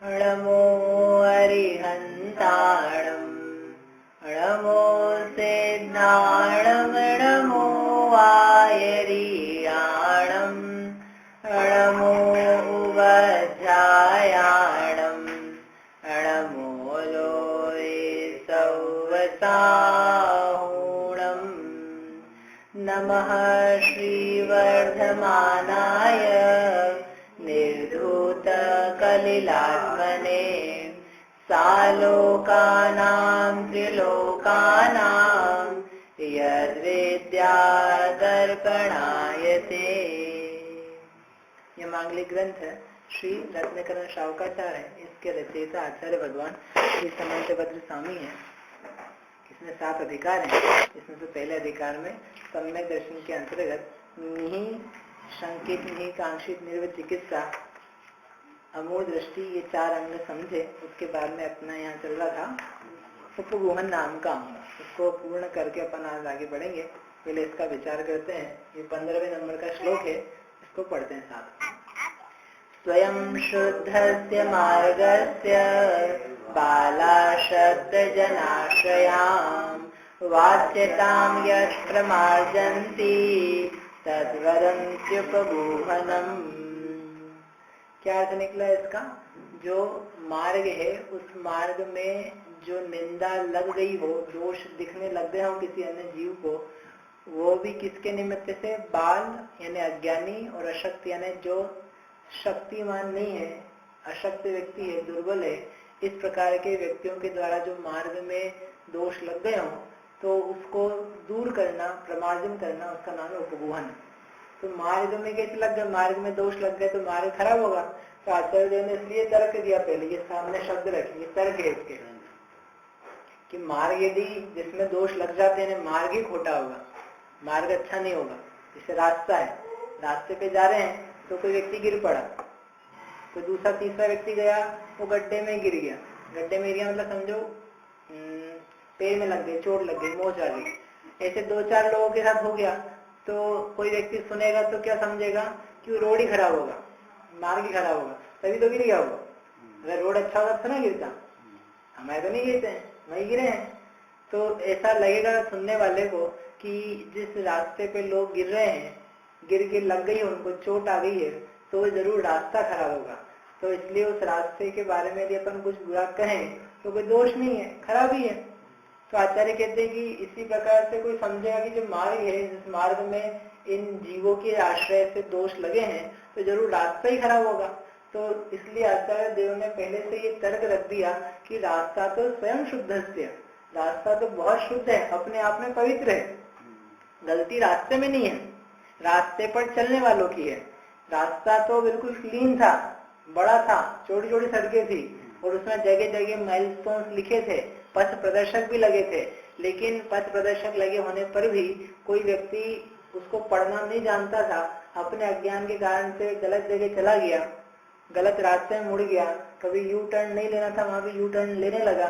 नमो अरिहन्ताणं नमो सिद्धाणं नमो वायरीयाणं नमो उवध्यायाणं नमो लोये सौवसाहुणं नमः श्रीवर्धमानाय निर्धूतकलिलात्मने सालोकानां त्रिलोकानां यद्विद्यादर्पणायते। यह मांगलिक ग्रंथ श्री रत्नकरण शावकाचार्य है। इसके रचयिता आचार्य भगवान श्री समंतभद्र स्वामी है। इसमें 7 अधिकार हैं। इसमें से पहले अधिकार में सम्यक दर्शन के अंतर्गत निहि शंकित निहि कांक्षित निर्व चिकित्सा अमूल दृष्टि ये 4 अंग समझे। उसके बाद में अपना यहाँ चल रहा था उपगोहन नाम का अंग, उसको पूर्ण करके अपन आज आगे बढ़ेंगे। पहले इसका विचार करते हैं। ये 15वें नंबर का श्लोक है, इसको पढ़ते हैं साथ। स्वयं शुद्धस्य मार्गस्य बालाशब्द जनाश्रयां वाच्यतां यत् प्रमार्जन्ति तद्वदन्त्युपगूहनम्। क्या अर्थ निकला इसका? जो मार्ग है उस मार्ग में जो निंदा लग गई हो, दोष दिखने लग गए हो किसी अन्य जीव को, वो भी किसके निमित्त से? बाल यानी अज्ञानी और अशक्त यानी जो शक्तिमान नहीं है, अशक्त व्यक्ति है, दुर्बल है, इस प्रकार के व्यक्तियों के द्वारा जो मार्ग में दोष लग गए हो तो उसको दूर करना, प्रमार्जन करना, उसका नाम है उपगूहन। तो मार्ग में कैसे लग गए? मार्ग में दोष लग गए तो मार्ग खराब होगा। तो आचार्य देव ने इसलिए तर्क दिया, पहले ये सामने शब्द रखिए, तर्क है इसके कि मार्ग यदि जिसमें दोष लग जाते हैं मार्ग ही खोटा होगा, मार्ग अच्छा नहीं होगा। जैसे रास्ता है, रास्ते पे जा रहे हैं तो कोई व्यक्ति गिर पड़ा, कोई दूसरा तीसरा व्यक्ति गया वो गड्ढे में गिर गया। गड्ढे में गिर गया मतलब समझो पैर में लग गई, चोट लग गई, मोच आ गई। ऐसे 2-4 लोगों के साथ हो गया तो कोई व्यक्ति सुनेगा तो क्या समझेगा कि रोड ही खराब होगा, मार्ग ही खराब होगा, तभी तो गिर गया होगा। अगर रोड अच्छा होगा तो ना गिरता, हमारे तो नहीं गिरते हैं, वही गिरे हैं। तो ऐसा लगेगा सुनने वाले को कि जिस रास्ते पे लोग गिर रहे हैं, गिर के लग गई, उनको चोट आ गई है, तो जरूर रास्ता खराब होगा। तो इसलिए उस रास्ते के बारे में यदि अपन कुछ बुरा कहें तो कोई दोष नहीं है, खराब ही है। तो आचार्य कहते हैं कि इसी प्रकार से कोई समझेगा कि जो मार्ग है, जिस मार्ग में इन जीवों के आश्रय से दोष लगे हैं तो जरूर रास्ता ही खराब होगा। तो इसलिए आचार्य देव ने पहले से ये तर्क रख दिया कि रास्ता तो स्वयं शुद्धस्य, रास्ता तो बहुत शुद्ध है, अपने आप में पवित्र है। गलती रास्ते में नहीं है, रास्ते पर चलने वालों की है। रास्ता तो बिल्कुल क्लीन था, बड़ा था, छोटी छोटी सड़कें थी और उसमें जगह जगह माइलस्टोन्स लिखे थे, पथ प्रदर्शक भी लगे थे। लेकिन पथ प्रदर्शक लगे होने पर भी कोई व्यक्ति उसको पढ़ना नहीं जानता था, अपने अज्ञान के कारण से गलत जगह चला गया, गलत रास्ते में मुड़ गया। कभी यू टर्न नहीं लेना था, वहां भी यू टर्न लेने लगा।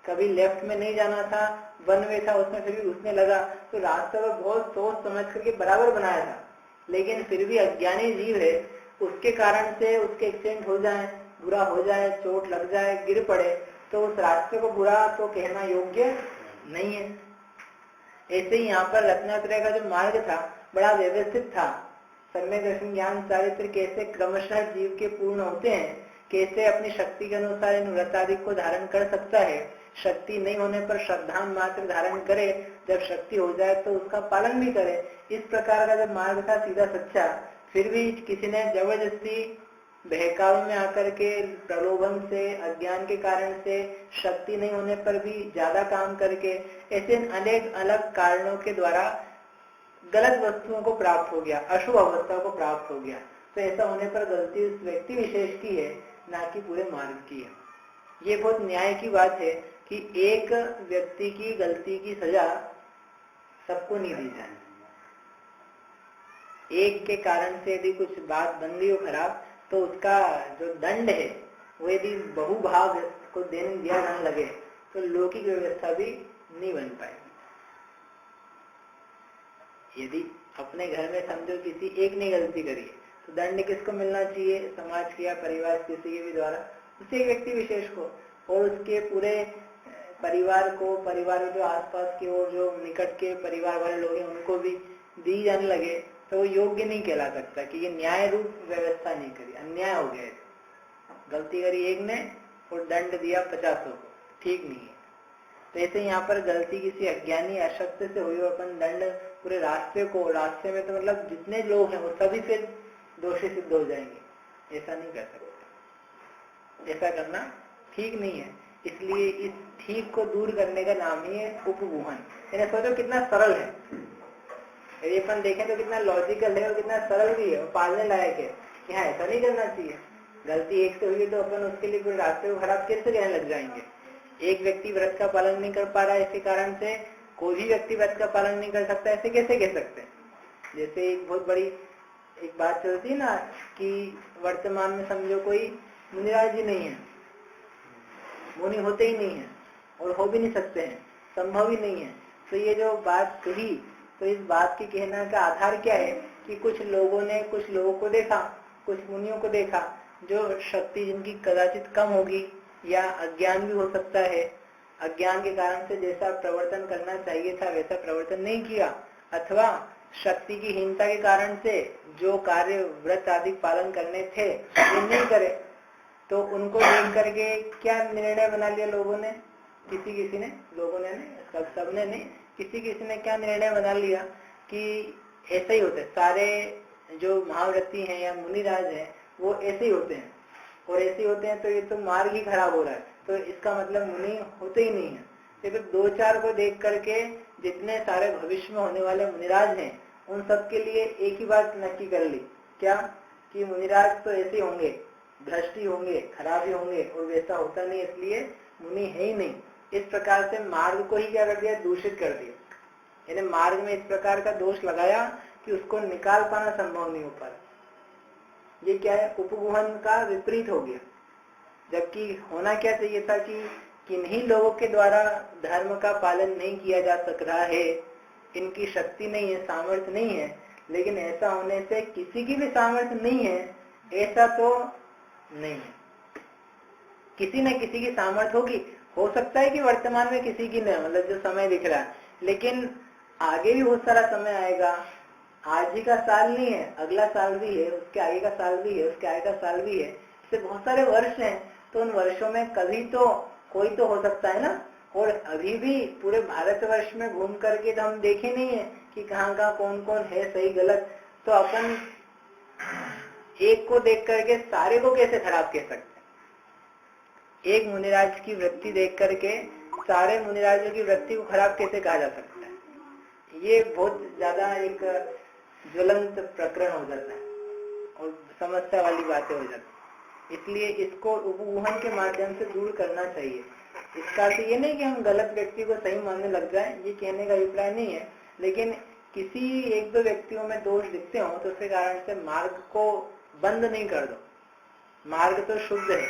कभी लेफ्ट में नहीं जाना था, वन वे था, उसमें फिर भी घुसने लगा। तो रास्ते को बहुत सोच समझ करके बराबर बनाया था, लेकिन फिर भी अज्ञानी जीव है, उसके कारण से उसके एक्सीडेंट हो जाए, बुरा हो जाए, चोट लग जाए, गिर पड़े, तो उस रास्ते को बुरा तो कहना योग्य नहीं है। ऐसे ही यहाँ पर रत्नात्रय का जो मार्ग था बड़ा व्यवस्थित था। सम्यक दर्शन ज्ञान चारित्र कैसे क्रमशः जीव के पूर्ण होते हैं, कैसे अपनी शक्ति के अनुसार इन व्रत आदि को धारण कर सकता है, शक्ति नहीं होने पर श्रद्धा मात्र धारण करे, जब शक्ति हो जाए तो उसका पालन भी करे। इस प्रकार का जब मार्ग था सीधा सच्चा, फिर भी किसी ने जबरदस्ती बहकाव में आकर के प्रलोभन से, अज्ञान के कारण से, शक्ति नहीं होने पर भी ज्यादा काम करके, ऐसे अनेक अलग कारणों के द्वारा गलत वस्तुओं को प्राप्त हो गया, अशुभ अवस्था को प्राप्त हो गया। तो ऐसा होने पर गलती उस व्यक्ति विशेष की है, ना कि पूरे मार्ग की है। ये बहुत न्याय की बात है कि एक व्यक्ति की गलती की सजा सबको नहीं दी जाए। एक के कारण से यदि कुछ बात बन गई हो खराब, तो उसका जो दंड है वो यदि बहुभाग को देने दिया जाने लगे तो लौकिक व्यवस्था भी नहीं बन पाएगी। यदि अपने घर में समझो किसी एक ने गलती करी तो दंड किसको मिलना चाहिए? समाज के या परिवार किसी के भी द्वारा उसी एक व्यक्ति विशेष को और उसके पूरे परिवार को, परिवार में जो आसपास के और जो निकट के परिवार वाले लोग हैं उनको भी दी जाने लगे, तो वो योग्य नहीं कहला सकता कि ये न्याय रूप व्यवस्था नहीं करी, अन्याय हो गया। गलती करी एक ने और दंड दिया 50 को, ठीक नहीं है। तो ऐसे यहाँ पर गलती किसी अज्ञानी अशक्त से हुई, अपन दंड पूरे रास्ते में तो मतलब जितने लोग हैं वो सभी फिर दोषी सिद्ध हो जाएंगे, ऐसा नहीं कर सकते। ऐसा करना ठीक नहीं है। इसलिए इस ठीक को दूर करने का नाम ही है उपगुहन। यानी सोचो कितना सरल है, यदि अपन देखें तो कितना लॉजिकल है और कितना सरल भी है और पालने लायक है कि हाँ ऐसा नहीं करना चाहिए। गलती एक से हुई तो अपन उसके लिए पूरे रास्ते को खराब कैसे कहने लग जाएंगे। एक व्यक्ति व्रत का पालन नहीं कर पा रहा है, इसी कारण से कोई भी व्यक्ति व्रत का पालन नहीं कर सकता, ऐसे कैसे कह सकते हैं। जैसे एक बहुत बड़ी एक बात चलती है ना कि वर्तमान में समझो कोई मुनिराज जी नहीं है, मुनि होते ही नहीं है और हो भी नहीं सकते हैं, संभव ही नहीं है। तो ये जो बात कही, तो इस बात के कहने का आधार क्या है कि कुछ लोगों को देखा, कुछ मुनियों को देखा जो शक्ति जिनकी कदाचित कम होगी या अज्ञान भी हो सकता है, अज्ञान के कारण से जैसा प्रवर्तन करना चाहिए था वैसा प्रवर्तन नहीं किया, अथवा शक्ति की हीनता के कारण से जो कार्य व्रत आदि पालन करने थे वो नहीं करे। तो उनको देख करके क्या निर्णय बना लिया लोगों ने, किसी ने, लोगों ने नहीं, सबने नहीं, किसी ने क्या निर्णय बना लिया कि ऐसे ही होते सारे जो महाव्रती हैं या मुनिराज हैं वो ऐसे ही होते हैं, और ऐसे होते हैं तो ये तो मार्ग ही खराब हो रहा है, तो इसका मतलब मुनि होते ही नहीं है। तो फिर 2-4 को देख करके जितने सारे भविष्य में होने वाले मुनिराज हैं उन सब के लिए एक ही बात नक्की कर ली, क्या कि मुनिराज तो ऐसे होंगे, भ्रष्ट ही होंगे, खराब ही होंगे, और वैसा होता नहीं, इसलिए मुनि है ही नहीं। इस प्रकार से मार्ग को ही क्या कर दिया, दूषित कर दिया। यानी मार्ग में इस प्रकार का दोष लगाया कि उसको निकाल पाना संभव नहीं हो पा रहा। ये क्या है, उपगुहन का विपरीत हो गया। जबकि होना क्या चाहिए था कि किन्हीं लोगों के द्वारा धर्म का पालन नहीं किया जा सक रहा है, इनकी शक्ति नहीं है, सामर्थ्य नहीं है, लेकिन ऐसा होने से किसी की भी सामर्थ्य नहीं है ऐसा तो नहीं है। किसी न किसी की सामर्थ्य होगी, हो सकता है कि वर्तमान में किसी की नहीं, मतलब जो समय दिख रहा है, लेकिन आगे भी बहुत सारा समय आएगा। आज ही का साल नहीं है, अगला साल भी है, उसके आगे का साल भी है, उसके आगे का साल भी है, इससे बहुत सारे वर्ष हैं। तो उन वर्षों में कभी तो कोई तो हो सकता है ना। और अभी भी पूरे भारतवर्ष में घूम करके तो हम देखे नहीं है कि कहाँ कहाँ कौन कौन है सही गलत। तो अपन एक को देख करके सारे को कैसे खराब कह सकते हैं। एक मुनिराज की वृत्ति देख करके सारे मुनिराजों की वृत्ति को खराब कैसे कहा जा सकता है। ये बहुत ज्यादा एक ज्वलंत प्रकरण हो जाता है और समस्या वाली बातें हो जाती है। इसलिए इसको उपगुहन के माध्यम से दूर करना चाहिए। इसका अर्थ ये नहीं कि हम गलत व्यक्ति को सही मानने लग जाएं, ये कहने का अभिप्राय नहीं है, लेकिन किसी 1-2 व्यक्तियों में दोष दिखते हो तो उसके कारण से मार्ग को बंद नहीं कर दो। मार्ग तो शुद्ध है,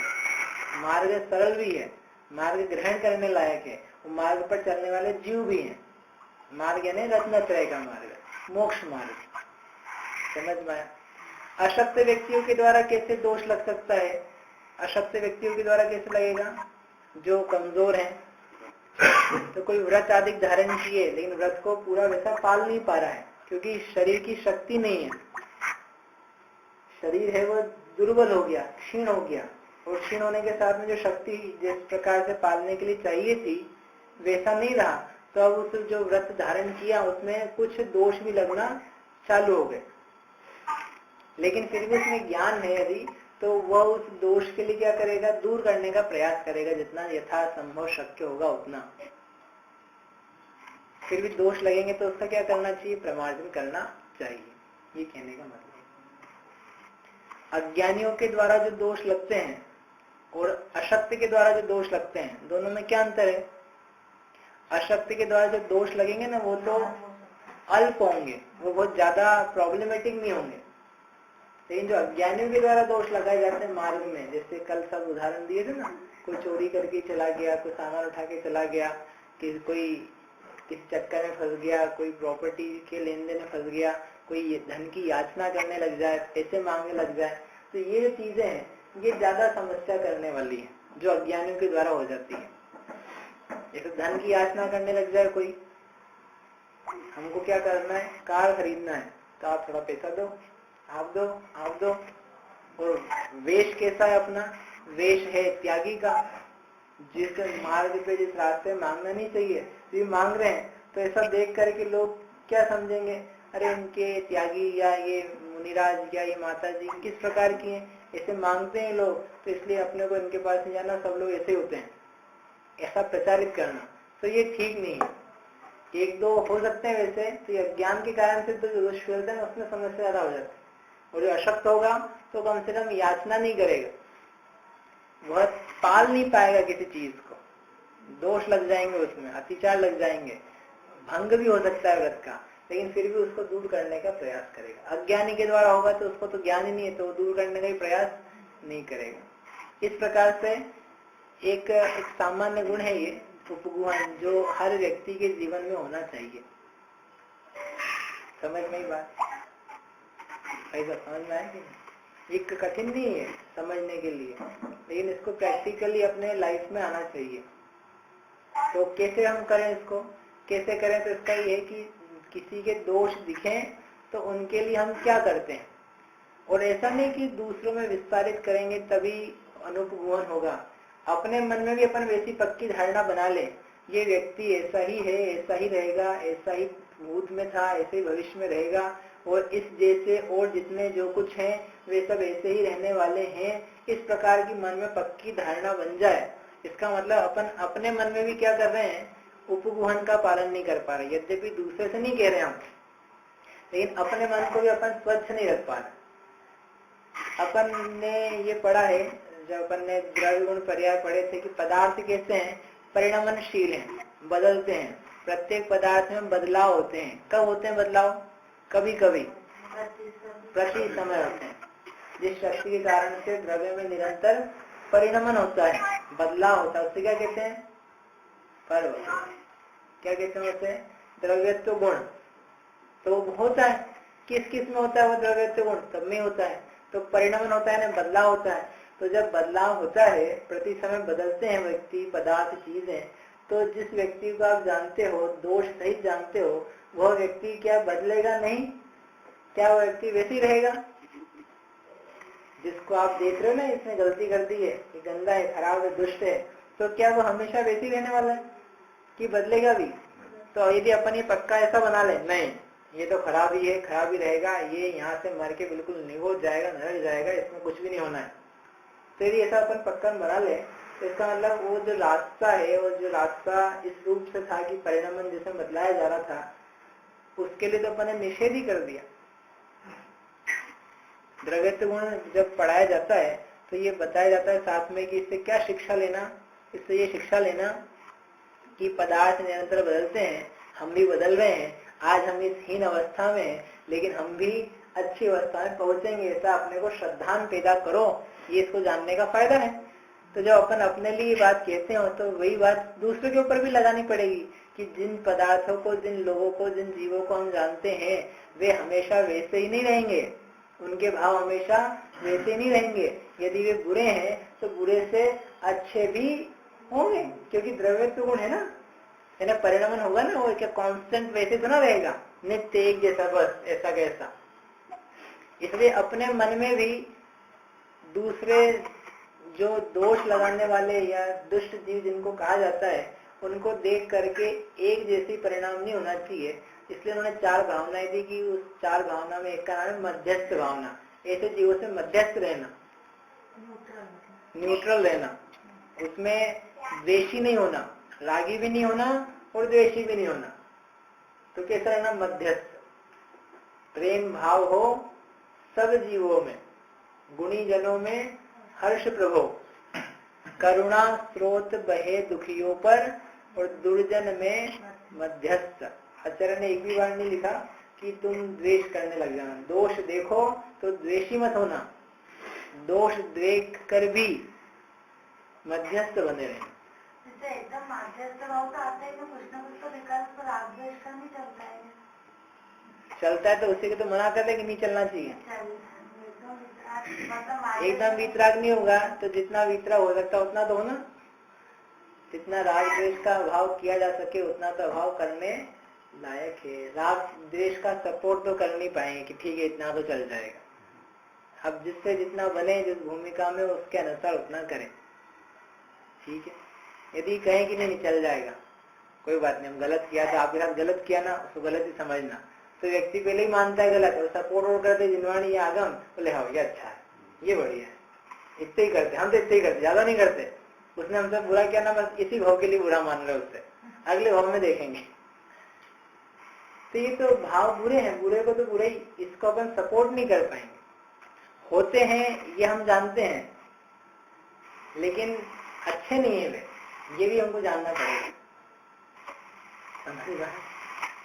मार्ग सरल भी है, मार्ग ग्रहण करने लायक है, वो मार्ग पर चलने वाले जीव भी हैं। मार्ग यानी रत्नत्रय का मार्ग, मोक्ष मार्ग। समझ में आया। अशक्त व्यक्तियों के द्वारा कैसे दोष लग सकता है, अशक्त व्यक्तियों के द्वारा कैसे लगेगा, जो कमजोर हैं। तो कोई व्रत आदि धारण किए लेकिन व्रत को पूरा वैसा पाल नहीं पा रहा है, क्योंकि शरीर की शक्ति नहीं है, शरीर है वो दुर्बल हो गया, क्षीण हो गया, और क्षीण होने के साथ में जो शक्ति जिस प्रकार से पालने के लिए चाहिए थी वैसा नहीं रहा। तो अब उस जो व्रत धारण किया उसमें कुछ दोष भी लगना चालू हो गए। लेकिन फिर भी उसमें ज्ञान है यदि, तो वह उस दोष के लिए क्या करेगा, दूर करने का प्रयास करेगा, जितना यथासंभव शक्य होगा उतना। फिर भी दोष लगेंगे तो उसका क्या करना चाहिए, प्रमार्जन करना चाहिए, ये कहने का मतलब। अज्ञानियों के द्वारा जो दोष लगते हैं और अशक्त के द्वारा जो दोष लगते हैं, दोनों में क्या अंतर है। अशक्त के द्वारा जो दोष लगेंगे ना वो तो अल्प होंगे, वो बहुत ज्यादा प्रॉब्लमेटिक नहीं होंगे। लेकिन जो अज्ञानियों के द्वारा दोष लगाए जाते हैं मार्ग में, जैसे कल सब उदाहरण दिए थे ना, कोई चोरी करके चला गया, कोई सामान उठा के चला गया, कि कोई किस चक्कर में फंस गया, कोई प्रॉपर्टी के लेन देन में फंस गया, कोई धन की याचना करने लग जाए, पैसे मांगने लग जाए। तो ये जो चीजें हैं ये ज्यादा समस्या करने वाली है, जो अज्ञानियों के द्वारा हो जाती है। जैसे धन की याचना करने लग जाए कोई, हमको क्या करना है, कार खरीदना है, तो आप थोड़ा पैसा दो, आप दो, आप दो। और वेश कैसा है अपना, वेश है त्यागी का। जिस मार्ग पे, जिस रास्ते मांगना नहीं चाहिए तो मांग रहे हैं, तो ऐसा देख करके लोग क्या समझेंगे, अरे इनके त्यागी, या ये मुनिराज या ये माता जी किस प्रकार की हैं, ऐसे मांगते हैं लोग, तो इसलिए अपने को इनके पास नहीं जाना, सब लोग ऐसे होते हैं, ऐसा प्रचारित करना तो ये ठीक नहीं है। एक दो हो सकते हैं वैसे, तो ये अज्ञान के कारण से तो जो फैलते हैं उसमें समस्या ज्यादा हो जाती है। और जो अशक्त होगा तो कम से कम याचना नहीं करेगा, वह पाल नहीं पाएगा किसी चीज को, दोष लग जाएंगे उसमें, अतिचार लग जाएंगे, भंग भी हो सकता है व्रत का, लेकिन फिर भी उसको दूर करने का प्रयास करेगा। अज्ञानी के द्वारा होगा तो उसको तो ज्ञान ही नहीं है, तो दूर करने का भी प्रयास नहीं करेगा। इस प्रकार से एक सामान्य गुण है ये उपगुहन, जो हर व्यक्ति के जीवन में होना चाहिए। समझ में ही बात, ऐसा समझ में आएगी, एक कठिन नहीं है समझने के लिए, लेकिन इसको प्रैक्टिकली अपने लाइफ में आना चाहिए। तो कैसे हम करें इसको, कैसे करें, तो इसका ये है कि किसी के दोष दिखें तो उनके लिए हम क्या करते हैं, और ऐसा नहीं कि दूसरों में विस्तारित करेंगे तभी अनुपगुहन होगा। अपने मन में भी अपन वैसी पक्की धारणा बना ले, ये व्यक्ति ऐसा ही है, ऐसा ही रहेगा, ऐसा ही भूत में था, ऐसे ही भविष्य में रहेगा, और इस जैसे और जितने जो कुछ हैं वे सब ऐसे ही रहने वाले हैं। इस प्रकार की मन में पक्की धारणा बन जाए, इसका मतलब अपन अपने मन में भी क्या कर रहे हैं, उपगुहन का पालन नहीं कर पा रहे। यद्यपि दूसरे से नहीं कह रहे हम, लेकिन अपने मन को भी अपन स्वच्छ नहीं रख पा रहे। अपन ने ये पढ़ा है, जब अपन ने द्रव्य गुण पर्याय पढ़े थे, कि पदार्थ कैसे हैं, परिणमनशील हैं, बदलते हैं। प्रत्येक पदार्थ में बदलाव होते हैं। कब होते हैं बदलाव, कभी कभी प्रति समय होते हैं। जिस शक्ति के कारण से द्रव्य में निरंतर परिणमन होता है, बदलाव होता है, उससे क्या कहते हैं, पर क्या कहते हैं उसे, द्रव्यत्व गुण। तो होता है, किस किस में होता है वो द्रव्यत्व गुण, सब में होता है। तो परिणमन होता है ना, बदलाव होता है। तो जब बदलाव होता है, प्रति समय बदलते हैं व्यक्ति, पदार्थ, चीजें, तो जिस व्यक्ति को आप जानते हो, दोष सहित जानते हो, वह व्यक्ति क्या बदलेगा नहीं, क्या वह व्यक्ति वैसे ही रहेगा। जिसको आप देख रहे हो ना, इसने गलती कर दी है, ये गंदा है, खराब है, दुष्ट है, तो क्या वो हमेशा वैसे ही रहने वाला है कि बदलेगा भी। तो यदि अपन ये पक्का ऐसा बना ले, नहीं ये तो खराब ही है, खराब ही रहेगा, ये यहाँ से मर के बिल्कुल निगोज जाएगा, नरक जाएगा, इसमें कुछ भी नहीं होना है, तो यदि ऐसा अपन पक्का बना ले, तो इसका मतलब वो जो रास्ता है, और जो रास्ता इस रूप से था कि परिणमन जिसे बदलाया जा रहा था, उसके लिए तो अपन ने निषेध ही कर दिया। द्रव्यत्व गुण जब पढ़ाया जाता है तो ये बताया जाता है साथ में कि इससे क्या शिक्षा लेना, इससे ये शिक्षा लेना कि पदार्थ निरंतर बदलते हैं, हम भी बदल रहे हैं। आज हम इस हीन अवस्था में हैं, लेकिन हम भी अच्छी अवस्था में पहुंचेंगे, ऐसा अपने को श्रद्धान पैदा करो, ये इसको जानने का फायदा है। तो जब अपन अपने लिए बात कहते हो तो वही बात दूसरों के ऊपर भी लगानी पड़ेगी कि जिन पदार्थों को, जिन लोगों को, जिन जीवों को हम जानते हैं, वे हमेशा वैसे ही नहीं रहेंगे, उनके भाव हमेशा वैसे नहीं रहेंगे। यदि वे बुरे हैं तो बुरे से अच्छे भी होंगे, क्योंकि द्रव्यत्व गुण है ना, परिणमन होगा ना, वो क्या कांस्टेंट वैसे तो ना रहेगा, नित्य एक जैसा, बस ऐसा कैसा। इसलिए अपने मन में भी दूसरे जो दोष लगाने वाले या दुष्ट जीव जिनको कहा जाता है, उनको देख करके एक जैसी परिणाम नहीं होना चाहिए। इसलिए उन्होंने 4 भावनाएं दी कि उस 4 भावना में एक का नाम है मध्यस्थ भावना। ऐसे जीवों से मध्यस्थ रहना, न्यूट्रल रहना, उसमें द्वेषी नहीं होना, रागी भी नहीं होना और द्वेषी भी नहीं होना। तो कैसा रहना, मध्यस्थ। प्रेम भाव हो सब जीवों में, गुणी जनों में हर्ष प्रभो, करुणा स्रोत बहे दुखियों पर, और दुर्जन में मध्यस्थ। आचार्य ने एक भी बार नहीं लिखा कि तुम द्वेष करने लग जाना। दोष देखो तो द्वेषी मत होना, दोष देख कर भी मध्यस्थ बने रहे। एकदम मध्यस्थ भाव का आता है, तो कुछ ना कुछ तो विकास पर राग द्वेष का नहीं चलता है। चलता है तो उसी को तो मना कर दे कि नहीं चलना चाहिए। मतलब एकदम वीतराग नहीं होगा तो जितना वीतराग हो सकता उतना तो हो ना, जितना राग द्वेष का अभाव किया जा सके उतना तो अभाव करने लायक है। राग द्वेष का सपोर्ट तो कर नहीं पाएंगे कि ठीक है इतना तो चल जाएगा। अब जिससे जितना बने जिस भूमिका में उसके अनुसार उतना करें, ठीक है। यदि कहें कि नहीं चल जाएगा कोई बात नहीं, हम गलत किया था, आपके साथ गलत किया ना, उसको गलत ही समझना, तो व्यक्ति पहले ही मानता है गलत और सपोर्ट और करते जिनवाणी या आगम बोले हाँ ये अच्छा है, ये बढ़िया है, इतने ही करते, हम तो इतने ही करते, ज्यादा नहीं करते। उसने हमसे बुरा किया ना, बस इसी भाव के लिए बुरा मान रहे उससे, अगले भाव में देखेंगे। तो ये तो भाव बुरे हैं, बुरे को तो बुरे ही, इसको अपन सपोर्ट नहीं कर पाएंगे। होते हैं ये हम जानते हैं, लेकिन अच्छे नहीं है वे, ये भी हमको जानना पड़ेगा। समझी बात?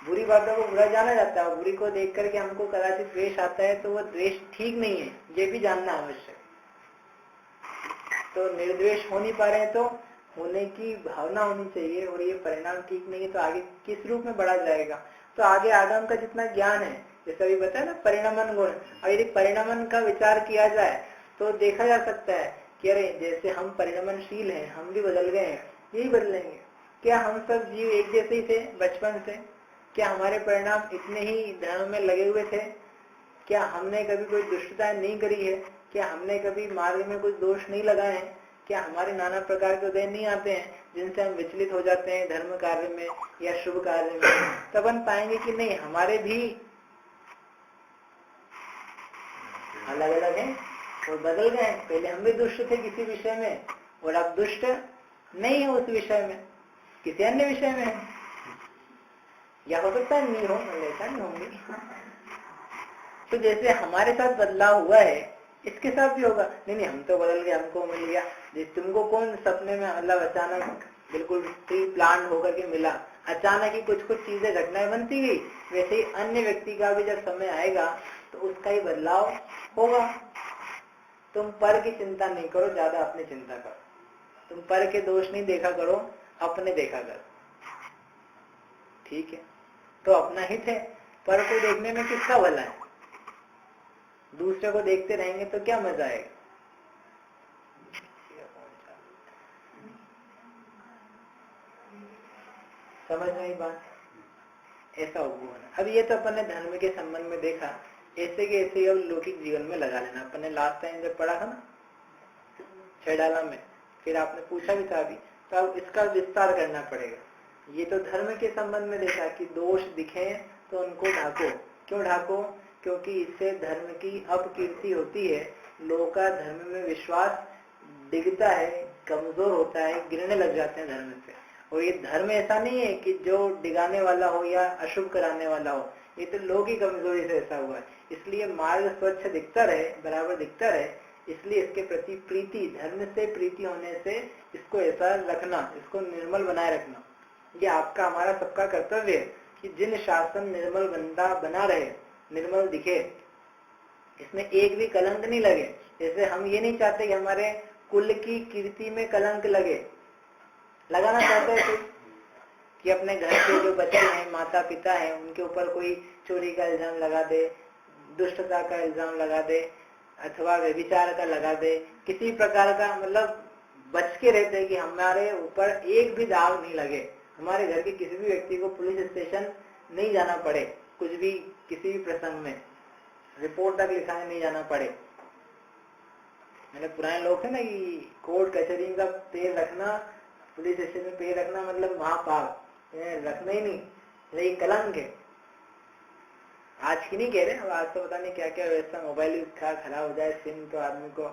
बुरी बातों को बुरा जाना जाता है, बुरी को देख करके हमको कदाचित द्वेष आता है तो वो द्वेष ठीक नहीं है, ये भी जानना आवश्यक। तो निर्द्वेष हो नहीं पा रहे हैं तो होने की भावना होनी चाहिए, और ये परिणाम ठीक नहीं है तो आगे किस रूप में बढ़ा जाएगा। तो आगे आगम का जितना ज्ञान है, जैसे अभी बताया ना परिणामन गुण, और यदि परिणामन का विचार किया जाए तो देखा जा सकता है कि अरे जैसे हम परिणामनशील हैं, हम भी बदल गए हैं, यही बदलेंगे क्या? हम सब जीव एक जैसे ही थे बचपन से? क्या हमारे परिणाम इतने ही धर्म में लगे हुए थे? क्या हमने कभी कोई दुष्टता नहीं करी है? क्या हमने कभी मार्ग में कुछ दोष नहीं लगाए हैं? क्या हमारे नाना प्रकार के उदय नहीं आते हैं जिनसे हम विचलित हो जाते हैं धर्म कार्य में या शुभ कार्य में? तब अपन पाएंगे कि नहीं, हमारे भी अलग अलग हैं और बदल गए। पहले हम भी दुष्ट थे किसी विषय में, और अब दुष्ट नहीं है उस विषय में, किसी अन्य विषय में है। या हो सकता है नहीं हो, ऐसा नहीं होंगे। तो जैसे हमारे साथ बदलाव हुआ है, इसके साथ भी होगा। नहीं नहीं हम तो बदल गए, हमको मिल गया। तुमको कौन सपने में मतलब अचानक बिल्कुल प्री प्लान होकर के मिला? अचानक ही कुछ कुछ चीजें घटनाएं बनती गई। वैसे ही अन्य व्यक्ति का भी जब समय आएगा तो उसका ही बदलाव होगा। तुम पर की चिंता नहीं करो, ज्यादा अपनी चिंता करो। तुम पर के दोष नहीं देखा करो, अपने देखा करो, ठीक है। तो अपना हित है, पर को देखने में किसका भला है? दूसरे को देखते रहेंगे तो क्या मजा आएगा? समझ नहीं बात, ऐसा होगा। अब ये तो अपन ने धर्म के संबंध में देखा, ऐसे के ऐसे अब लौकिक जीवन में लगा लेना। अपन ने लास्ट टाइम जब पढ़ा था ना छेडाला में, फिर आपने पूछा भी था अभी, तो अब इसका विस्तार करना पड़ेगा। ये तो धर्म के संबंध में देखा कि दोष दिखे तो उनको ढाको। क्यों ढाको? क्योंकि इससे धर्म की अपकीर्ति होती है, लोगों का धर्म में विश्वास डिगता है, कमजोर होता है, गिरने लग जाते हैं धर्म से। और ये धर्म ऐसा नहीं है कि जो डिगाने वाला हो या अशुभ कराने वाला हो, ये तो लोग की कमजोरी से ऐसा हुआ है। इसलिए मार्ग स्वच्छ दिखता रहे, बराबर दिखता रहे, इसलिए इसके प्रति प्रीति, धर्म से प्रीति होने से इसको ऐसा रखना, इसको निर्मल बनाए रखना, ये आपका हमारा सबका कर्तव्य है कि जिन शासन निर्मल बना रहे, निर्मल दिखे, इसमें एक भी कलंक नहीं लगे। जैसे हम ये नहीं चाहते कि हमारे कुल की कीर्ति में कलंक लगे, लगाना चाहते हैं कि अपने घर के जो बच्चे हैं, माता पिता हैं, उनके ऊपर कोई चोरी का इल्जाम लगा दे, दुष्टता का इल्जाम लगा दे, अथवा व्यभिचार का लगा दे, किसी प्रकार का, मतलब बच के रहते हैं कि हमारे ऊपर एक भी दाग नहीं लगे। हमारे घर के किसी भी व्यक्ति को पुलिस स्टेशन नहीं जाना पड़े, कुछ भी किसी भी प्रसंग में रिपोर्ट तक लिखाने नहीं जाना पड़े। मैंने पुराने लोग है ना कि कोर्ट कचहरी का पैर रखना, पुलिस स्टेशन में पैर रखना मतलब महापाप, रखना ही नहीं, लेकिन कलंक है। आज की नहीं कह रहे, अब आज तो पता नहीं क्या क्या व्यवस्था, मोबाइल खराब हो जाए सिम तो आदमी को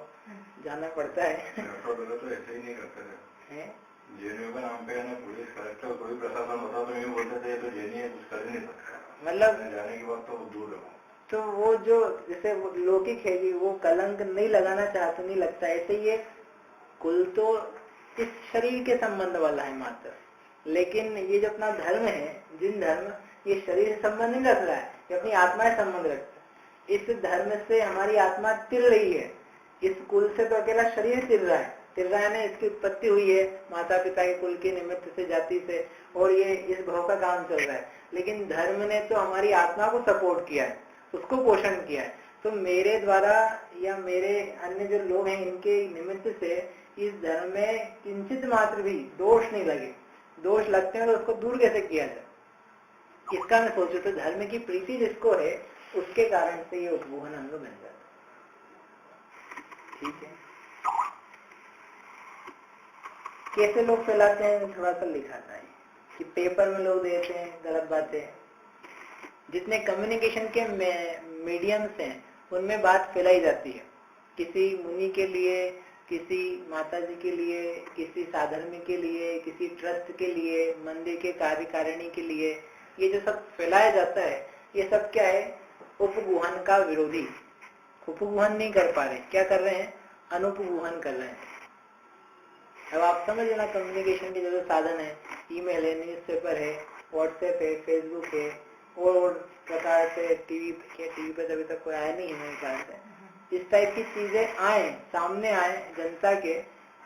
जाना पड़ता है। तो ऐसे ही नहीं करते हैं। जेएनयू का नाम पे ना पुलिस कलेक्टर कोई प्रशासन होता तो ये बोलते थे तो जेएनयू कुछ कर नहीं सकता, मतलब जाने की बात तो दूर है। तो वो जो जैसे लौकिक है कि वो कलंक नहीं लगाना चाहते, नहीं लगता। ऐसे ही कुल तो इस शरीर के संबंध वाला है मात्र, लेकिन ये जो अपना धर्म है, जिन धर्म ये शरीर से संबंध नहीं रख रहा है, ये अपनी आत्मा से संबंध रखता है। इस धर्म से हमारी आत्मा तिर रही है, इस कुल से तो अकेला शरीर तिर रहा है। तिर रहा है, इसकी उत्पत्ति हुई है माता पिता के कुल के निमित्त से, जाति से, और ये इस भाव का काम चल रहा है। लेकिन धर्म ने तो हमारी आत्मा को सपोर्ट किया है, उसको पोषण किया है। तो मेरे द्वारा या मेरे अन्य जो लोग हैं इनके निमित्त से इस धर्म में किंचित मात्र भी दोष नहीं लगे। दोष लगते हैं तो उसको दूर कैसे किया जाए, इसका मैं सोचू। तो धर्म की प्रीति जिसको है उसके कारण से ये उपगुहन अंग बन जाता। ठीक है, कैसे लोग फैलाते हैं थोड़ा सा लिखाता है कि पेपर में लोग देते हैं गलत बातें। जितने कम्युनिकेशन के मीडियम्स हैं उनमें बात फैलाई जाती है, किसी मुनि के लिए, किसी माता जी के लिए, किसी साधर्मी के लिए, किसी ट्रस्ट के लिए, मंदिर के कार्यकारिणी के लिए, ये जो सब फैलाया जाता है ये सब क्या है, उपगुहन का विरोधी। उपगुहन नहीं कर पा रहे, क्या कर रहे हैं, अनुपगुहन कर रहे हैं। अब आप समझ लेना कम्युनिकेशन के जो साधन है, ईमेल है, न्यूज़पेपर है, व्हाट्सएप है, फेसबुक है, और प्रकार से टीवी पे अभी तक कोई आया नहीं है मेरे ख्याल से। इस टाइप की चीजें आए, सामने आए जनता के,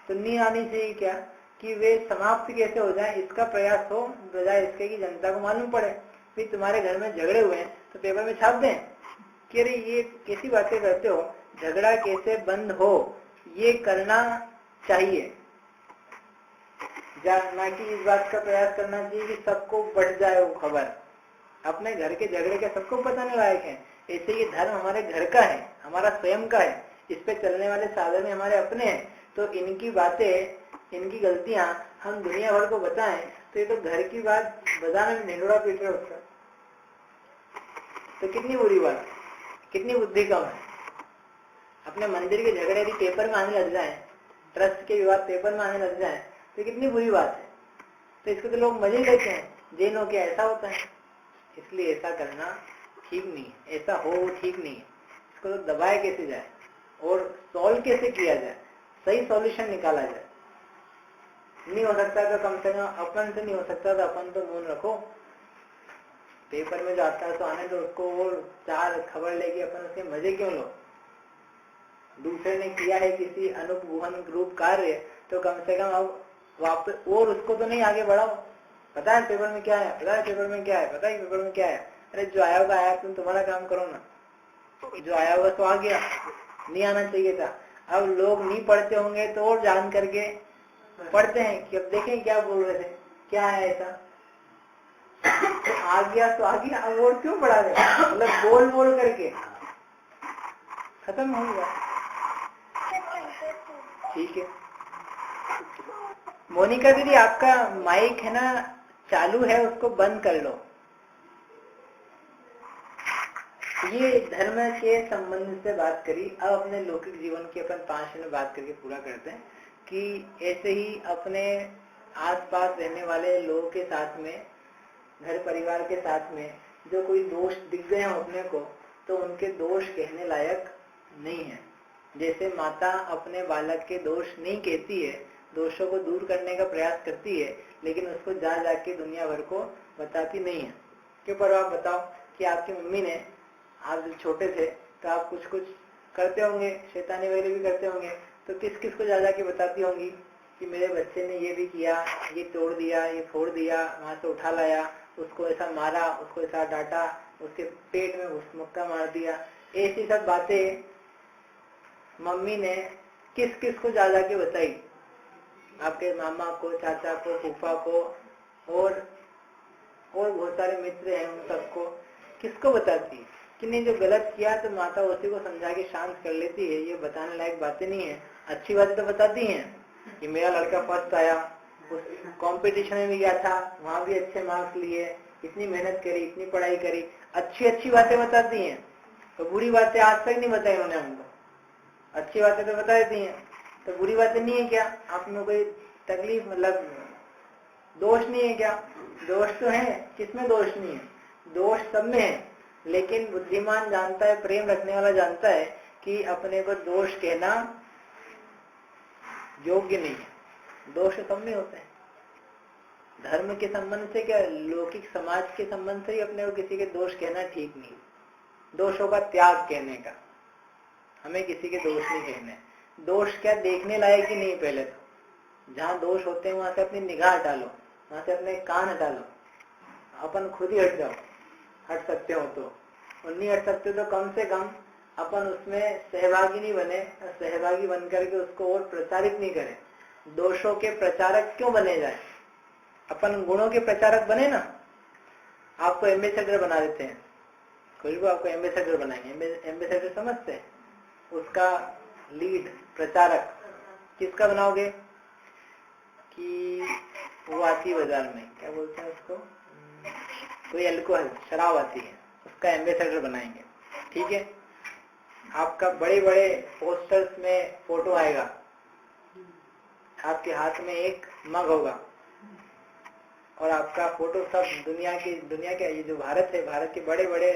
तो नहीं आनी चाहिए क्या कि वे समाप्त कैसे हो जाए, इसका प्रयास हो, बजाय इसके कि जनता को मालूम पड़े। फिर तुम्हारे घर में झगड़े हुए हैं तो पेपर में छाप दें कि अरे ये कैसी बातें करते हो, झगड़ा कैसे बंद हो, ये करना चाहिए। ना कि इस बात का प्रयास करना चाहिए कि सबको बढ़ जाए वो खबर। अपने घर के झगड़े के सबको बताने लायक है। ऐसे ये धर्म हमारे घर का है, हमारा स्वयं का है, इस पे चलने वाले साधन हमारे अपने हैं। तो इनकी बातें, इनकी गलतियां हम दुनिया भर को बताएं तो ये तो घर की बात बताने में ढिंडोरा पीट रहे उसका, तो कितनी बुरी बात, कितनी बुद्धि कम है। अपने मंदिर के झगड़े यदि पेपर में आने लग जाए, ट्रस्ट के विवाद पेपर में आने लग जाए तो कितनी बुरी बात है। तो इसको तो लोग मजे लेते हैं, जैनों के ऐसा होता है, इसलिए ऐसा करना ठीक नहीं है, ऐसा हो ठीक नहीं है। इसको तो दबाए कैसे जाए और सॉल्व कैसे किया जाए, सही सॉल्यूशन निकाला जाए। नहीं हो सकता तो कम से कम अपन से नहीं हो सकता तो अपन तो मौन रखो, पेपर में जो आता है तो आने दो उसको, और चार खबर लेके अपन उसके मजे क्यों लो। दूसरे ने किया है किसी अनुपगुहन रूप कार्य तो कम से कम अब वापस और उसको तो नहीं आगे बढ़ाओ। पता है पेपर में क्या है, पता है पेपर में क्या है, पता है पेपर में क्या है, अरे जो आया होगा आया, तुम तुम्हारा काम करो ना, जो आया होगा तो आ गया, नहीं आना चाहिए था। अब लोग नहीं पढ़ते होंगे तो और जान करके पढ़ते हैं कि अब देखें क्या बोल रहे थे, क्या है ऐसा, तो आ गया तो आ गया, अब और क्यों पढ़ा रहे, मतलब बोल बोल करके खत्म हो गया। ठीक है मोनिका दीदी, आपका माइक है ना चालू है, उसको बंद कर लो। ये धर्म के संबंध से बात करी। अब अपने लौकिक जीवन की अपन 5 मिनट बात करके पूरा करते हैं कि ऐसे ही अपने आसपास रहने वाले लोगों के साथ में, घर परिवार के साथ में जो कोई दोष दिख गए हो अपने को, तो उनके दोष कहने लायक नहीं है। जैसे माता अपने बालक के दोष नहीं कहती है, दोषों को दूर करने का प्रयास करती है, लेकिन उसको जा जाके दुनिया भर को बताती नहीं है। क्यों? पर आप बताओ कि आपकी मम्मी ने, आप जब छोटे थे तो आप कुछ कुछ करते होंगे, शैतानी वगैरह भी करते होंगे, तो किस किस को जा जाके बताती होंगी कि मेरे बच्चे ने ये भी किया, ये तोड़ दिया, ये फोड़ दिया, वहां से उठा लाया, उसको ऐसा मारा, उसको ऐसा डांटा, उसके पेट में मुक्का मार दिया। ऐसी सब बातें मम्मी ने किस किस को जा जाके बताई? आपके मामा को, चाचा को, फूफा को, और बहुत सारे मित्र हैं, उन सबको किसको बताती कि नहीं जो गलत किया तो माता उसी को समझा के शांत कर लेती है। ये बताने लायक बातें नहीं है। अच्छी बातें तो बताती हैं कि मेरा लड़का फर्स्ट आया, उस कंपटीशन में भी गया था, वहां भी अच्छे मार्क्स लिए, इतनी मेहनत करी, इतनी पढ़ाई करी, अच्छी अच्छी बातें बताती हैं। तो बुरी बातें आज तक नहीं बताई उन्होंने हमको, अच्छी बातें तो बता देती हैं। तो बुरी बातें नहीं है क्या? आप में कोई तकलीफ, मतलब दोष नहीं है क्या? दोष तो है, किसमें दोष नहीं है? दोष सब में है, लेकिन बुद्धिमान जानता है, प्रेम रखने वाला जानता है कि अपने को दोष कहना योग्य नहीं है। दोष सब में होते हैं। धर्म के संबंध से क्या, लौकिक समाज के संबंध से ही अपने को किसी के दोष कहना ठीक नहीं। दोषों का त्याग कहने का, हमें किसी के दोष नहीं कहने। दोष क्या देखने लायक ही नहीं। पहले तो जहाँ दोष होते हैं वहां से अपनी निगाह हटा लो, वहां से अपने कान हटा लो, अपन खुद ही हट जाओ, हट सकते हो तो। और नहीं हट सकते तो कम से कम अपन उसमें सहभागी नहीं बने, सहभागी बन करके उसको और प्रचारित नहीं करें। दोषों के प्रचारक क्यों बने जाए, अपन गुणों के प्रचारक बने ना। आपको एम्बेसडर बना देते हैं, कोई भी आपको एम्बेसडर बनाएंगे, एम्बेसडर समझते हैं, उसका लीड प्रचारक किसका बनाओगे कि वो आती है बाजार में, क्या बोलते हैं उसको, कोई अल्कोहल शराब आती है, उसका एम्बेसडर बनाएंगे, ठीक है। आपका बड़े बड़े पोस्टर्स में फोटो आएगा, आपके हाथ में एक मग होगा और आपका फोटो सब दुनिया के ये जो भारत है, भारत के बड़े बड़े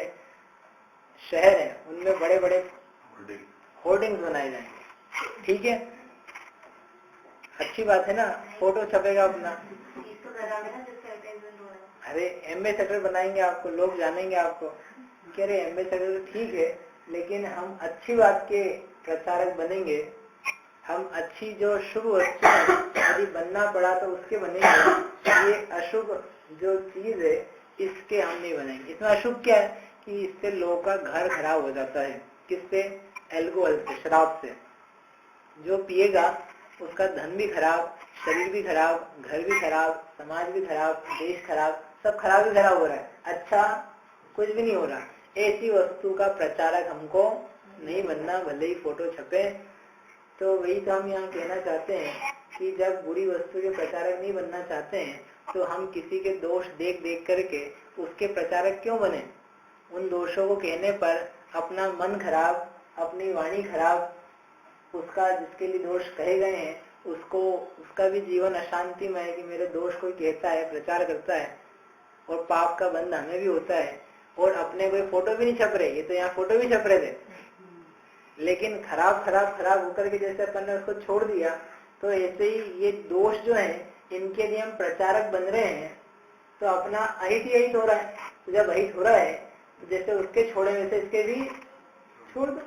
शहर हैं उनमें बड़े बड़े होर्डिंग्स बनाए जाएंगे, ठीक है। अच्छी बात है ना, फोटो छपेगा अपना। अरे एम्बेसडर बनाएंगे आपको, लोग जानेंगे आपको, कह रहे एम्बेसडर ठीक है, लेकिन हम अच्छी बात के प्रचारक बनेंगे। हम अच्छी जो शुभ वस्तु यदि बनना पड़ा तो उसके बनेंगे, ये अशुभ जो चीज है इसके हम नहीं बनेंगे। इसमें अशुभ क्या है कि इससे लोगों का घर खराब हो जाता है। किससे? एल्कोहल से, शराब से। जो पिएगा उसका धन भी खराब, शरीर भी खराब, घर भी खराब, समाज भी खराब, देश खराब, सब खराब ही खराब हो रहा है, अच्छा कुछ भी नहीं हो रहा। ऐसी वस्तु का प्रचारक हमको नहीं बनना, भले ही फोटो छपे। तो वही तो हम यहाँ कहना चाहते हैं कि जब बुरी वस्तु के प्रचारक नहीं बनना चाहते हैं तो हम किसी के दोष देख देख करके उसके प्रचारक क्यों बने। उन दोषों को कहने पर अपना मन खराब, अपनी वाणी खराब, उसका जिसके लिए दोष कहे गए हैं उसको, उसका भी जीवन अशांतिमय है कि मेरे दोष कोई कहता है, प्रचार करता है, और पाप का बंध हमें भी होता है। और अपने कोई फोटो भी नहीं छप रहे, ये तो यहाँ फोटो भी छप रहे थे, लेकिन खराब खराब खराब होकर के जैसे अपन ने उसको छोड़ दिया, तो ऐसे ही ये दोष जो है इनके लिए हम प्रचारक बन रहे हैं। तो अपना अहित ही अहित हो रहा है। तो जब अहित हो रहा है तो जैसे उसके छोड़े वैसे इसके भी छोड़ दो,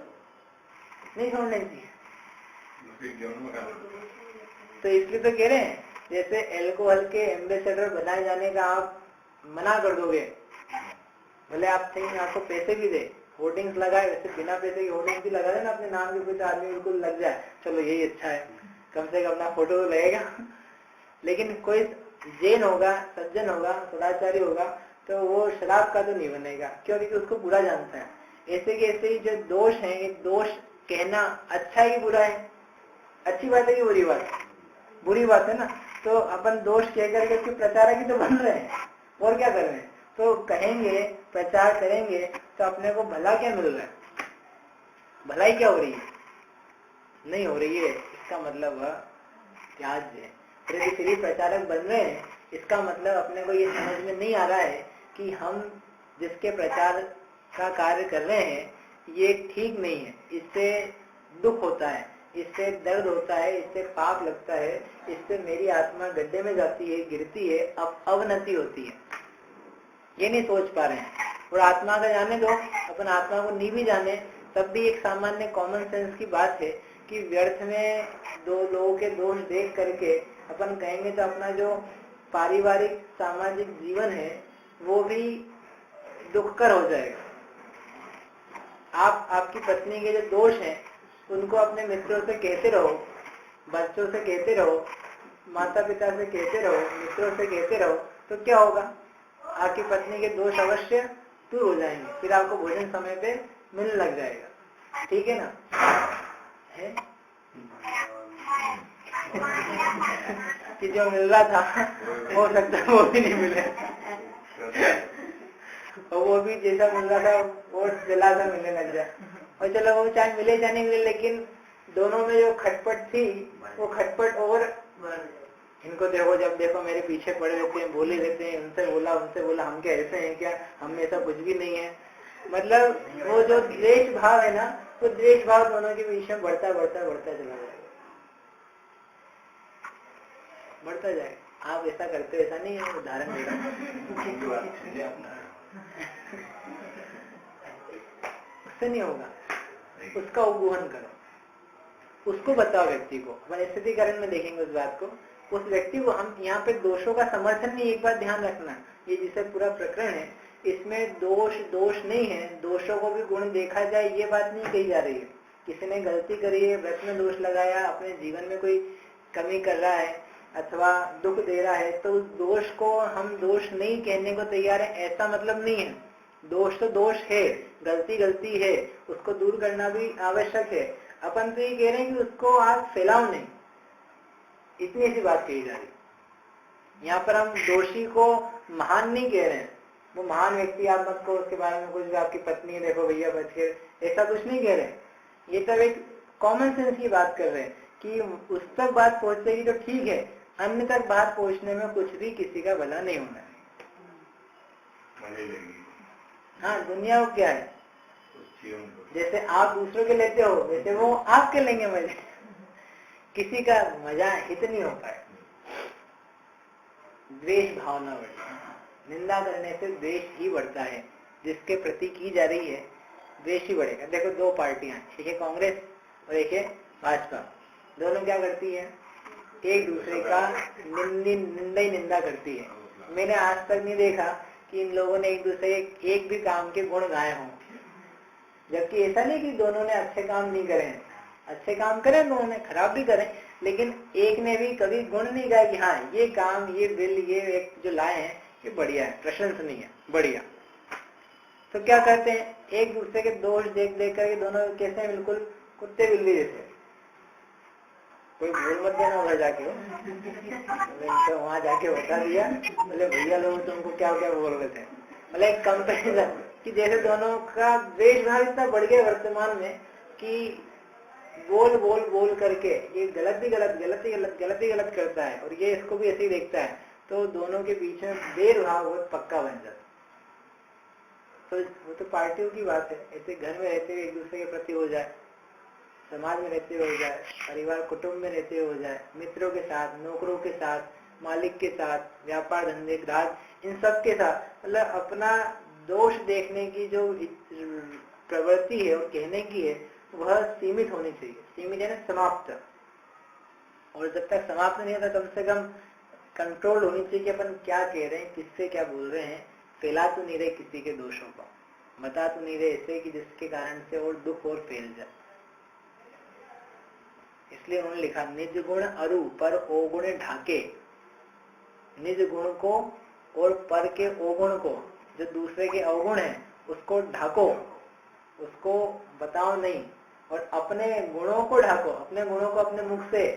नहीं छोड़ने चाहिए। तो इसलिए तो कह रहे हैं जैसे एल्कोहल के एम्बेसडर बनाए जाने का आप मना कर दोगे, भले आप कहीं आपको पैसे भी दे, होर्डिंग्स लगाए, वैसे बिना पैसे की होर्डिंग्स भी लगा देना अपने नाम के, कुछ आदमी बिल्कुल लग जाए, चलो यही अच्छा है, कम से कम अपना फोटो तो लगेगा। लेकिन कोई जैन होगा, सज्जन होगा, सदाचारी होगा, तो वो शराब का तो नहीं बनेगा, क्योंकि उसको बुरा जानता है। ऐसे के ऐसे ही जो दोष है, ये दोष कहना अच्छा है कि बुरा है, अच्छी बात है कि बुरी बात है, बुरी बात है ना। तो अपन दोष कह करके उसके प्रचारक ही तो बन रहे हैं, और क्या कर रहे हैं। तो कहेंगे, प्रचार करेंगे तो अपने को भला क्या मिल रहा है, भलाई क्या हो रही है, नहीं हो रही है। इसका मतलब त्याज्य है। फिर भी प्रचारक बन रहे हैं, इसका मतलब अपने को ये समझ में नहीं आ रहा है कि हम जिसके प्रचार का कार्य कर रहे हैं ये ठीक नहीं है, इससे दुख होता है, इससे दर्द होता है, इससे पाप लगता है, इससे मेरी आत्मा गड्ढे में जाती है, गिरती है, अब अवनति होती है। ये नहीं सोच पा रहे हैं। और आत्मा का जाने दो, अपन आत्मा को नहीं भी जाने तब भी एक सामान्य कॉमन सेंस की बात है कि व्यर्थ में दो लोगों के दोष देख करके अपन कहेंगे तो अपना जो पारिवारिक सामाजिक जीवन है वो भी दुखकर हो जाएगा। आप आपकी पत्नी के जो दोष हैं उनको अपने मित्रों से कहते रहो, बच्चों से कहते रहो, माता पिता से कहते रहो, मित्रों से कहते रहो, तो क्या होगा, आपकी पत्नी के दोष अवश्य दूर हो जाएंगे। फिर आपको भोजन समय पे मिलने लग जाएगा, ठीक है ना। है कि जो मिल रहा था हो सकता है वो भी नहीं मिले, और वो भी जैसा मिल रहा था वो जला सा मिलने लग जाए। और चलो वो चाहे मिले चाहे नहीं मिले, लेकिन दोनों में जो खटपट थी वो खटपट, और इनको देखो, जब देखो मेरे पीछे पड़े रहते हैं, बोले रहते हैं, उनसे बोला हम क्या ऐसे हैं क्या, हम में ऐसा कुछ भी नहीं है। मतलब वो जो द्वेष भाव है ना, वो द्वेष भाव दोनों के बीच में बढ़ता बढ़ता बढ़ता चला जाएगा, बढ़ता जाएगा। आप ऐसा करते हो, ऐसा नहीं है, उदाहरण दे रहा उससे नहीं होगा, उसका उपगोहन करो, उसको बताओ व्यक्ति को। स्थितिकरण में देखेंगे उस बात को, उस व्यक्ति को हम यहाँ पे दोषों का समर्थन नहीं, एक बात ध्यान रखना, ये जिसे पूरा प्रकरण है इसमें दोष नहीं है, दोषों को भी गुण देखा जाए, ये बात नहीं कही जा रही है। किसी ने गलती करी है, व्रत में दोष लगाया, अपने जीवन में कोई कमी कर रहा है अथवा दुख दे रहा है, तो उस दोष को हम दोष नहीं कहने को तैयार है, ऐसा मतलब नहीं है। दोष तो दोष है, गलती है, उसको दूर करना भी आवश्यक है। अपन तो ये कह रहे हैं कि उसको आप फैलाओ नहीं, इतनी सी बात कही जा रही है। यहाँ पर हम दोषी को महान नहीं कह रहे हैं, वो महान व्यक्ति आप मत को, उसके बारे में कुछ भी, आपकी पत्नी है देखो भैया बच के, ऐसा कुछ नहीं कह रहे। ये सब एक कॉमन सेंस की बात कर रहे हैं कि उस तक बात पहुंचेगी तो ठीक है, अन्य तक बात पहुंचने में कुछ भी किसी का भला नहीं होना है। हाँ, दुनिया को क्या है, जैसे आप दूसरों के लेते हो वैसे वो आपके लेंगे मजे, किसी का मजा हित नहीं हो पाए। द्वेष भावना बढ़ती है, निंदा करने से द्वेष ही बढ़ता है, जिसके प्रति की जा रही है द्वेष ही बढ़ेगा। देखो दो पार्टियां, एक है कांग्रेस और एक है भाजपा, दोनों क्या करती है, एक दूसरे का निंदा करती है। मैंने आज तक नहीं देखा कि इन लोगों ने एक दूसरे एक भी काम के गुण गाए हों, जबकि ऐसा नहीं कि दोनों ने अच्छे काम नहीं करे हैं, अच्छे काम करें दोनों ने, खराब भी करें, लेकिन एक ने भी कभी गुण नहीं गाया कि हाँ ये काम, ये बिल, ये एक जो लाए हैं ये बढ़िया है, प्रशंसनीय है, बढ़िया। तो क्या करते हैं, एक दूसरे के दोष देख देख करके दोनों कैसे हैं, बिल्कुल कुत्ते बिल्ली जैसे। कोई भूल मत देना उधर जाके, तो वहां जाके बता दिया, बोले भैया लोग तुमको क्या क्या बोल रहे थे, मतलब एक कंपेरिजन कि जैसे दोनों का द्वेष भाव इतना बढ़ गया वर्तमान में कि बोल बोल बोल करके ये गलत ही गलत करता है और ये इसको भी ऐसे ही देखता है, तो दोनों के बीच में देर भाव बहुत पक्का बन जाता। तो वो तो पार्टियों की बात है, ऐसे घर में रहते हुए एक दूसरे के प्रति हो जाए, समाज में रहते हुए हो जाए, परिवार कुटुंब में रहते हुए हो जाए, मित्रों के साथ, नौकरों के साथ, मालिक के साथ, व्यापार धंधे ग्राहक, इन सब के साथ, मतलब अपना दोष देखने की जो प्रवृत्ति है और कहने की है वह सीमित होनी चाहिए। सीमित है ना, समाप्त। और जब तक समाप्त नहीं होता कम से कम कंट्रोल होनी चाहिए कि अपन क्या कह रहे हैं, किससे क्या बोल रहे हैं, फैला तो नहीं रहे किसी के दोषों को, बता तो नहीं रहे ऐसे कि जिसके कारण से और दुख और फैल जाए। इसलिए उन्होंने लिखा, निज गुण अरु पर ओगुण ढाके। निज गुण को और पर के ओगुण को, जो दूसरे के अवगुण है उसको ढाको, उसको बताओ नहीं, और अपने गुणों को ढाको, अपने गुणों को अपने मुख से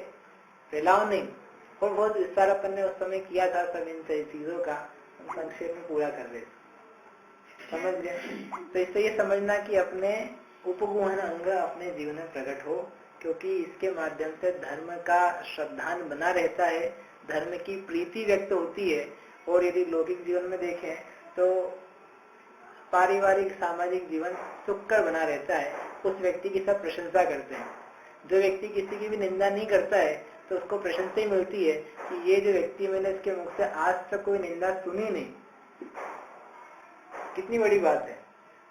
फैलाओ नहीं। और बहुत विस्तार अपन ने उस समय किया था, सब इन चीजों का हम संक्षेप में पूरा कर रहे, समझ गए। तो इससे ये समझना कि अपने उपगुण अंग अपने जीवन में प्रकट हो, क्योंकि इसके माध्यम से धर्म का श्रद्धान बना रहता है, धर्म की प्रीति व्यक्त होती है। और यदि लौकिक जीवन में देखें तो पारिवारिक सामाजिक जीवन सुखकर बना रहता है, उस व्यक्ति की सब प्रशंसा करते हैं। जो व्यक्ति किसी की भी निंदा नहीं करता है तो उसको प्रशंसा ही मिलती है कि ये जो व्यक्ति, मैंने इसके मुख से आज तक कोई निंदा सुनी नहीं। कितनी बड़ी बात है,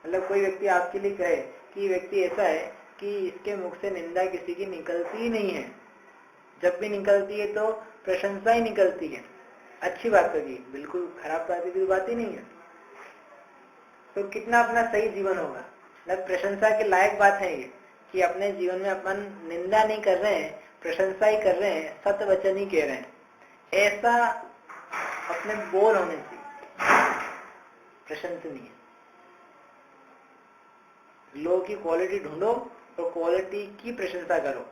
मतलब कोई व्यक्ति आपके लिए कहे कि व्यक्ति ऐसा है कि इसके मुख से निंदा किसी की निकलती ही नहीं है, जब भी निकलती है तो प्रशंसा ही निकलती है, अच्छी बात होगी, बिल्कुल खराब बात ही नहीं है। तो कितना अपना सही जीवन होगा। मतलब प्रशंसा के लायक बात है ये कि अपने जीवन में अपन निंदा नहीं कर रहे हैं, प्रशंसा ही कर रहे हैं, सत्य वचन ही कह रहे हैं, ऐसा अपने बोल होने चाहिए, प्रशंसनीय। लोग की क्वालिटी ढूंढो और क्वालिटी की प्रशंसा करो।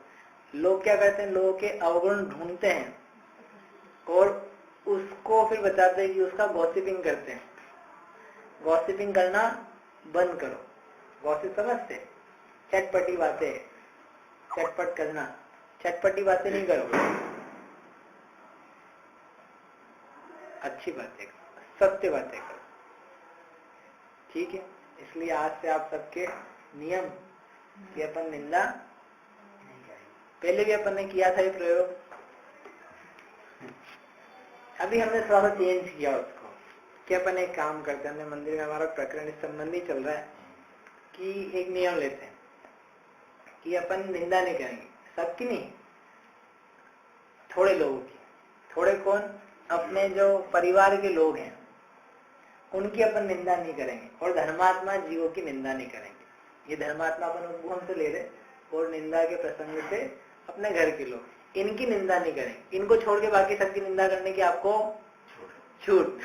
लोग क्या करते हैं, लोगों के अवगुण ढूंढते हैं और उसको फिर बताते हैं कि उसका गॉसिपिंग करते हैं। गॉसिपिंग करना बंद करो। गॉसिप समझते, चटपटी बातें, चटपट करना, चटपटी बातें नहीं करो, अच्छी बातें करो, सत्य बातें करो, ठीक है। इसलिए आज से आप सबके नियम कि अपन निंदा, पहले भी अपन ने किया था ये प्रयोग, अभी हमने थोड़ा सा चेंज किया उसको कि अपन एक काम करते हैं, हमने मंदिर में हमारा प्रकरण इस संबंधी चल रहा है कि एक नियम लेते हैं कि अपन निंदा नहीं करेंगे, सबकी नहीं, थोड़े लोगों की। थोड़े कौन, अपने जो परिवार के लोग हैं उनकी अपन निंदा नहीं करेंगे, और धर्मात्मा जीवों की निंदा नहीं करेंगे। ये धर्मात्मा अपन उपगम से ले रहे, और निंदा के प्रसंग से अपने घर के लोग, इनकी निंदा नहीं करेंगे। इनको छोड़ के बाकी सबकी निंदा करने की आपको छूट।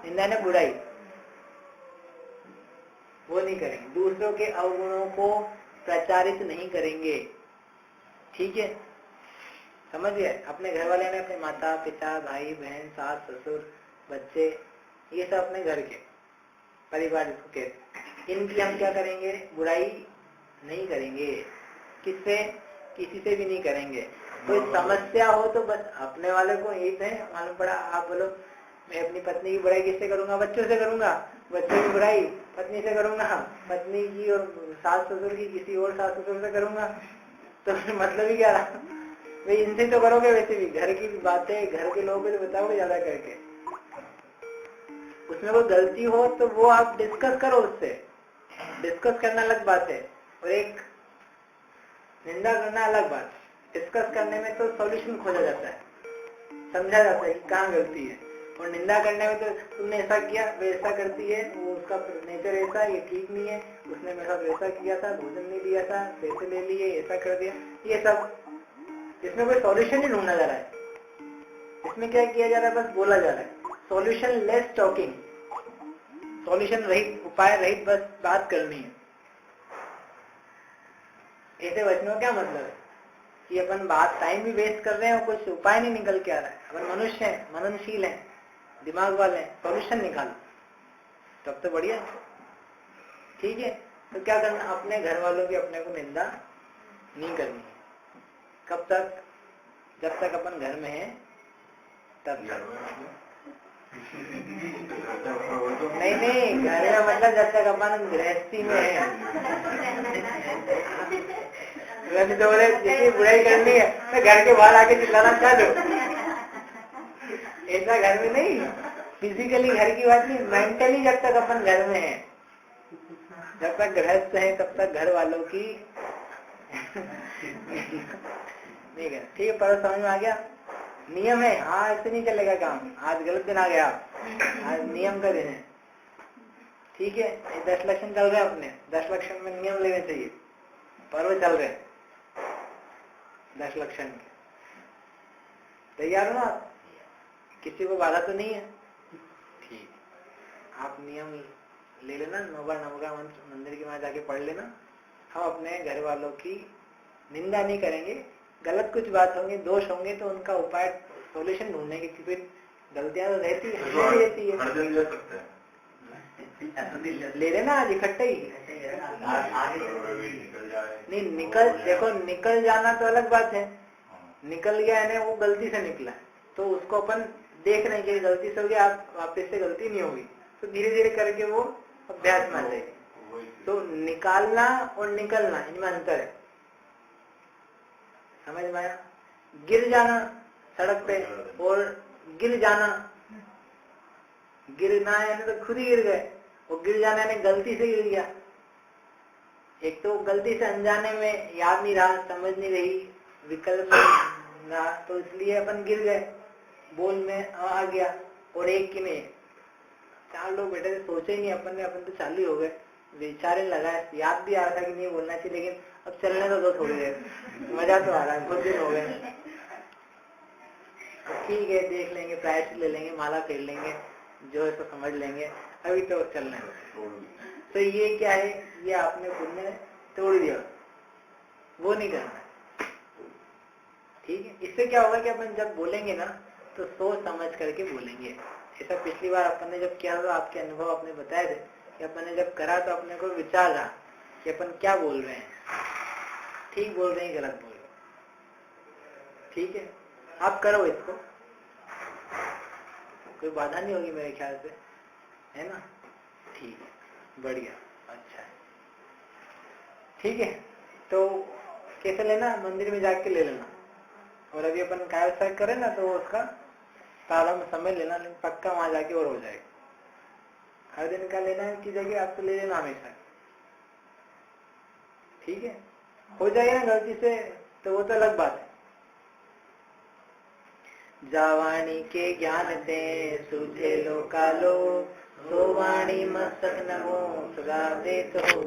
निंदा ने बुराई, वो नहीं करेंगे। दूसरों के अवगुणों को प्रचारित नहीं करेंगे, ठीक है, समझ गए। अपने घर वाले ने अपने माता पिता भाई बहन सास ससुर बच्चे, ये सब अपने घर के परिवार जिसको कहते, इनकी हम क्या करेंगे, बुराई नहीं करेंगे। किससे, किसी से भी नहीं करेंगे। कोई समस्या हो तो बस अपने वाले को यही है मालूम पड़ा, आप बोलो मैं अपनी पत्नी की बुराई किससे करूंगा, बच्चों से करूंगा, बच्चों की बुराई पत्नी से करूंगा, पत्नी की और सास ससुर की किसी और सास ससुर से करूंगा, तो मतलब ही क्या रहा भाई, इनसे तो करोगे, वैसे भी घर की बातें घर के लोगों को तो बताओगे ज्यादा करके। उसमें कोई गलती हो तो वो आप डिस्कस करो, उससे डिस्कस करना अलग बात है, और एक निंदा करना अलग बात। डिस्कस करने में तो सॉल्यूशन खोजा जाता है, समझा जाता है कि कहाँ गलती है, और निंदा करने में तो तुमने ऐसा किया वैसा करती है, वो उसका नेचर ऐसा, ये ठीक नहीं है, उसने मेरे साथ वैसा किया था, भोजन नहीं दिया था, पैसे ले लिए, ऐसा कर दिया, ये सब। इसमें कोई सॉल्यूशन नहीं ढूंढा जा रहा है, इसमें क्या किया जा रहा है, बस बोला जा रहा है। सॉल्यूशन लेस टॉकिंग, सॉल्यूशन रहित, उपाय रहित, बस बात करनी है। ऐसे वचनों का क्या मतलब है कि अपन बात टाइम भी वेस्ट कर रहे हैं और कुछ उपाय नहीं निकल के आ रहा है। अपन मनुष्य हैं, मननशील हैं, दिमाग वाले हैं, सॉल्यूशन निकालो तब तो बढ़िया, ठीक है। तो क्या करना, अपने घर वालों की अपने को निंदा नहीं करनी है। कब तक, जब तक अपन घर में है तब तक। नहीं नहीं, घर में मतलब जब तक अपन गृहस्थी में है। तो बोले जितनी बुराई करनी है तो घर के बाहर आके चिल्लाना चाह दो, ऐसा घर में नहीं। फिजिकली घर की बात नहीं, मेंटली जब तक अपन घर में है, जब तक गृहस्थ है तब तक घर वालों की नहीं है, ठीक है। पर समझ में आ गया, नियम है। हाँ ऐसे नहीं चलेगा काम, आज गलत दिन आ गया, आज नियम का दिन है, ठीक है। 10 लक्षण चल रहे हैं अपने, 10 लक्षण में नियम लेने चाहिए, पर्व चल रहे हैं 10 लक्षण के। तैयार हो ना आप, किसी को बाधा तो नहीं है, ठीक। आप नियम ले लेना, 9 बार नवग्रह मंत्र मंदिर के वहां जाके पढ़ लेना। हम अपने घर वालों की निंदा नहीं करेंगे, गलत कुछ बात होंगे, दोष होंगे तो उनका उपाय सॉल्यूशन ढूंढने की, क्योंकि गलतियां तो रहती है, ले लेना आज इकट्ठे ही। नहीं निकल, देखो निकल जाना तो अलग बात है, निकल गया है ना, वो गलती से निकला है तो उसको अपन देख रहे हैं कि गलती से हो गया, आप वापस से गलती नहीं होगी, तो धीरे धीरे करके वो अभ्यास में आ जाएगी। तो निकालना और निकलना, इनमें अंतर है, समझ में आया। गिर जाना सड़क पे और गिर जाना, गिरना है तो खुद ही गिर गए, और गिर जाना है गलती से गिर गया। एक तो गलती से अनजाने में याद नहीं रहा, समझ नहीं रही, विकल्प रहा, तो इसलिए अपन गिर गए, बोल में आ गया। और एक की नहीं, 4 लोग बैठे थे, सोचे ही नहीं, अपन तो चालू हो गए, विचारने लगा, याद भी आ रहा था कि नहीं बोलना चाहिए, लेकिन अब चलने तो दो थोड़ी देर, मजा तो आ रहा है, कुछ दिन हो गए, ठीक है देख लेंगे, प्राइस ले लेंगे, माला फेर लेंगे, जो है तो समझ लेंगे, अभी तो चलना है। तो ये क्या है, ये आपने पुण्य तोड़ दिया, वो नहीं करना, ठीक है। इससे क्या होगा कि अपन जब बोलेंगे ना तो सोच समझ करके बोलेंगे। ऐसा पिछली बार अपन ने जब किया तो आपके अनुभव आपने बताए थे कि अपन ने जब करा तो अपने को विचार रहा कि अपन क्या बोल रहे हैं, ठीक बोल रहे हैं गलत बोल रहे हैं, ठीक है। आप करो इसको, कोई बाधा नहीं होगी मेरे ख्याल से, है ना, ठीक है, बढ़िया, अच्छा है, ठीक है। तो कैसे लेना, मंदिर में जाके ले लेना, और अभी अपन काय साइड करें ना तो उसका प्रारंभ समय लेना, पक्का वहां जाके और हो जाएगा। हर दिन का लेना की जगह आपको ले लेना हमेशा, ठीक है। हो जाएगा ना गलती से तो वो तो अलग बात है। जावाणी के ज्ञान ते सूझे लो कालो, सो वाणी मस्तक नमो सदा देत हो